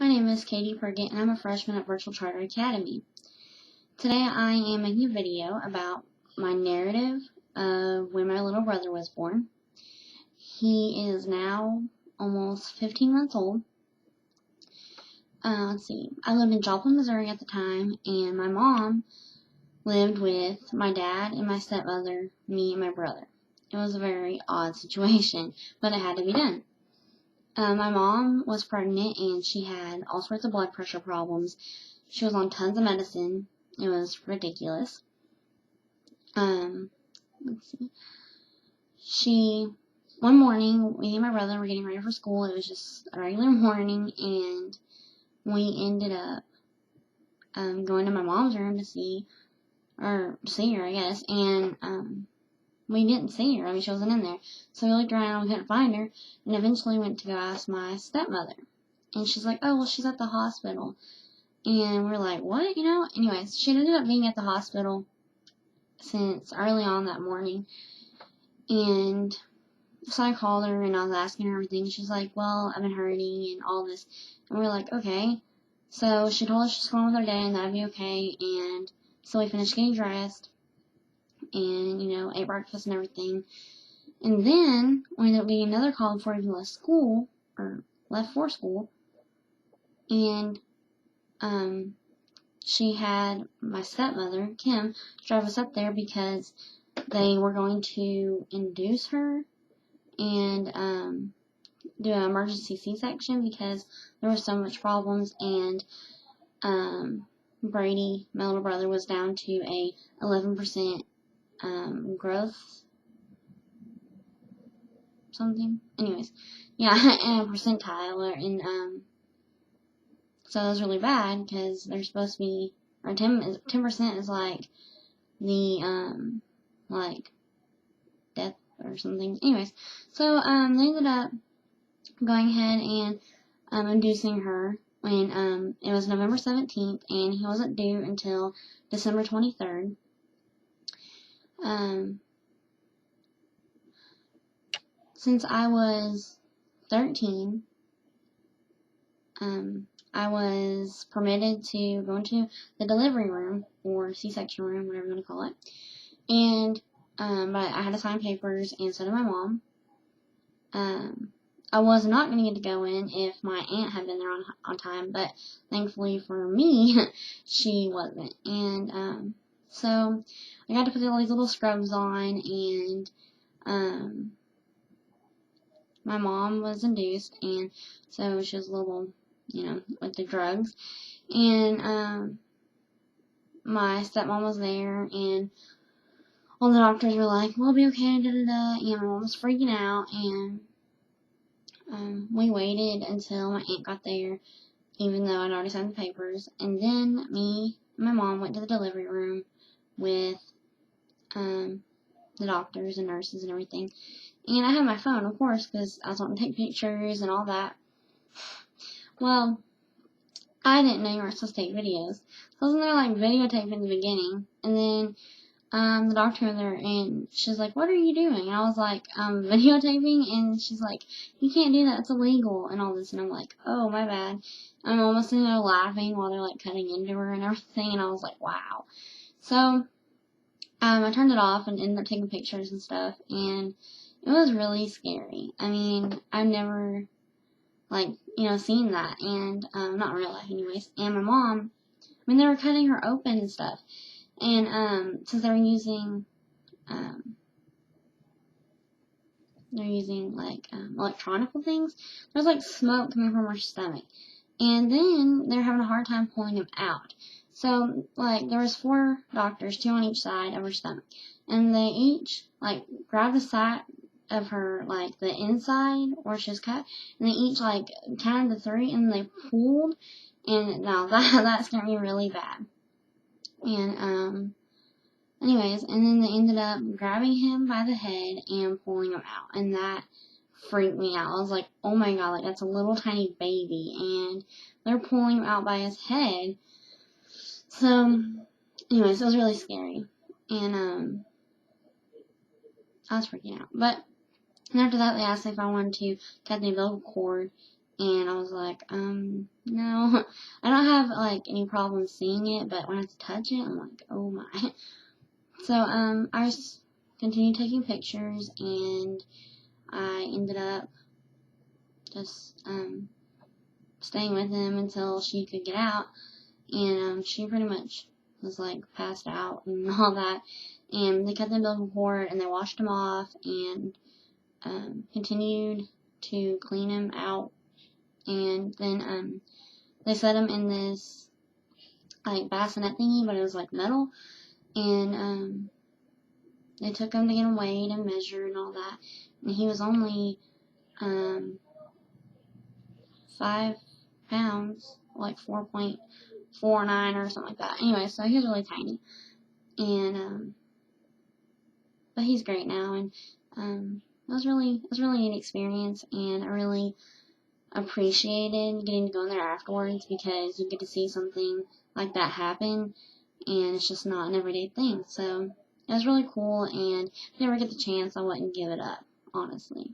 My name is Katie Priggett, and I'm a freshman at Virtual Charter Academy. Today I am making a video about my narrative of when my little brother was born. He is now almost 15 months old. Let's see. I lived in Joplin, Missouri at the time, and my mom lived with my dad and my stepmother, me and my brother. It was a very odd situation, but it had to be done. My mom was pregnant and she had all sorts of blood pressure problems. She was on tons of medicine. It was ridiculous. Let's see. One morning, me and my brother were getting ready for school. It was just a regular morning, and we ended up going to my mom's room to see her, I guess, and we didn't see her. I mean, she wasn't in there. So we looked around and we couldn't find her, and eventually went to go ask my stepmother. And she's like, oh, well, she's at the hospital. And we're like, what? Anyways, she ended up being at the hospital since early on that morning. And so I called her and I was asking her everything. She's like, well, I've been hurting and all this. And we're like, okay. So she told us she's going with her day and that'd be okay. And so we finished getting dressed and, ate breakfast and everything. And then we ended up getting another call before we even left for school. And, she had my stepmother, Kim, drive us up there because they were going to induce her and do an emergency C-section because there were so much problems, and Brady, my little brother, was down to a 11% growth something. Anyways, yeah, and a percentile, so it was really bad because they're supposed to be, or 10% is like the like death or something. Anyways, so they ended up going ahead and inducing her when it was November 17th, and he wasn't due until December 23rd. Since I was 13, I was permitted to go into the delivery room, or C-section room, whatever you want to call it. And, but I had to sign papers, and so did my mom. I was not going to get to go in if my aunt had been there on time, but thankfully for me, she wasn't. And, so I got to put all these little scrubs on, and, my mom was induced, and so she was a little, with the drugs. And, my stepmom was there, and all the doctors were like, we'll be okay, da-da-da, and my mom was freaking out, and, we waited until my aunt got there, even though I'd already signed the papers, and then me and my mom went to the delivery room with, the doctors and nurses and everything. And I had my phone, of course, because I was wanting to take pictures and all that. Well, I didn't know you weren't supposed to take videos. So I was in there, videotaping in the beginning. And then, the doctor was there, and she's like, what are you doing? And I was like, videotaping. And she's like, you can't do that. It's illegal and all this. And I'm like, oh, my bad. I'm almost in there laughing while they're, cutting into her and everything. And I was like, wow. So, I turned it off and ended up taking pictures and stuff. And it was really scary. I mean, I've never, seen that, and, not in real life anyways. And my mom, they were cutting her open and stuff, and, since they're using, electronical things, there's, smoke coming from her stomach, and then they're having a hard time pulling him out. So, there was 4 doctors, 2 on each side of her stomach, and they each, grabbed the side of her, the inside where she was cut, and they each, counted to 3, and they pulled, and now that scared me really bad. And, anyways, and then they ended up grabbing him by the head and pulling him out, and that freaked me out. I was like, oh my god, that's a little tiny baby, and they're pulling him out by his head. So, anyways, it was really scary, and, I was freaking out. But, and after that, they asked if I wanted to cut the umbilical cord, And I was like, no. I don't have, like, any problem seeing it, but when I touch it, I'm like, oh my. So, I just continued taking pictures, and I ended up just, staying with him until she could get out, and, she pretty much was, like, passed out and all that, and they cut the umbilical cord, and they washed him off, and, continued to clean him out, and then, they set him in this, like, bassinet thingy, but it was, like, metal, and, they took him to get him weighed and measured and all that, and he was only, 5 pounds, like 4.49 or something like that. Anyway, so he was really tiny, and, but he's great now, and, it was really neat experience, and I really appreciated getting to go in there afterwards, because you get to see something like that happen, and it's just not an everyday thing. So it was really cool, and if you ever get the chance, I wouldn't give it up, honestly.